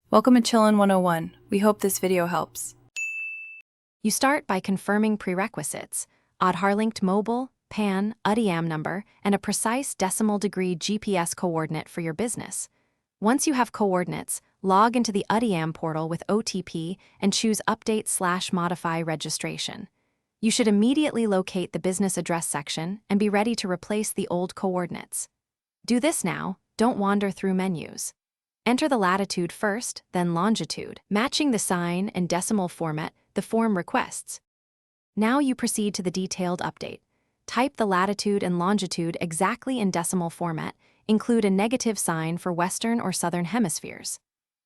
Welcome to Chillin' 101. We hope this video helps. You start by confirming prerequisites: Aadhaar-linked mobile, PAN, Udyam number, and a precise decimal degree GPS coordinate for your business. Once you have coordinates, log into the Udyam portal with OTP and choose Update/Modify Registration. You should immediately locate the business address section and be ready to replace the old coordinates. Do this now, don't wander through menus. Enter the latitude first, then longitude, matching the sign and decimal format the form requests. Now you proceed to the detailed update. Type the latitude and longitude exactly in decimal format, include a negative sign for Western or Southern hemispheres.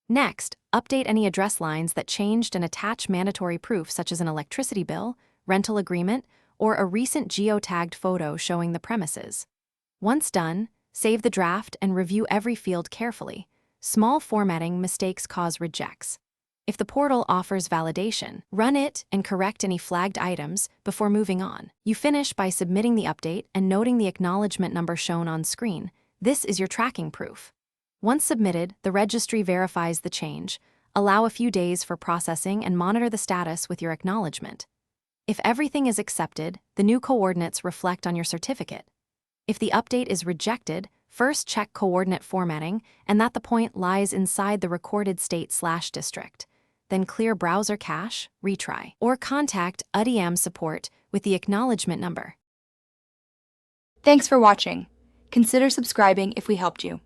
Next, update any address lines that changed and attach mandatory proof such as an electricity bill, rental agreement, or a recent geotagged photo showing the premises. Once done, save the draft and review every field carefully. Small formatting mistakes cause rejects. If the portal offers validation, run it and correct any flagged items before moving on. You finish by submitting the update and noting the acknowledgement number shown on screen. This is your tracking proof. Once submitted, the registry verifies the change. Allow a few days for processing and monitor the status with your acknowledgement. If everything is accepted, the new coordinates reflect on your certificate. If the update is rejected, first check coordinate formatting and that the point lies inside the recorded state/district. Then clear browser cache, retry, or contact Udyam support with the acknowledgement number. Thanks for watching. Consider subscribing if we helped you.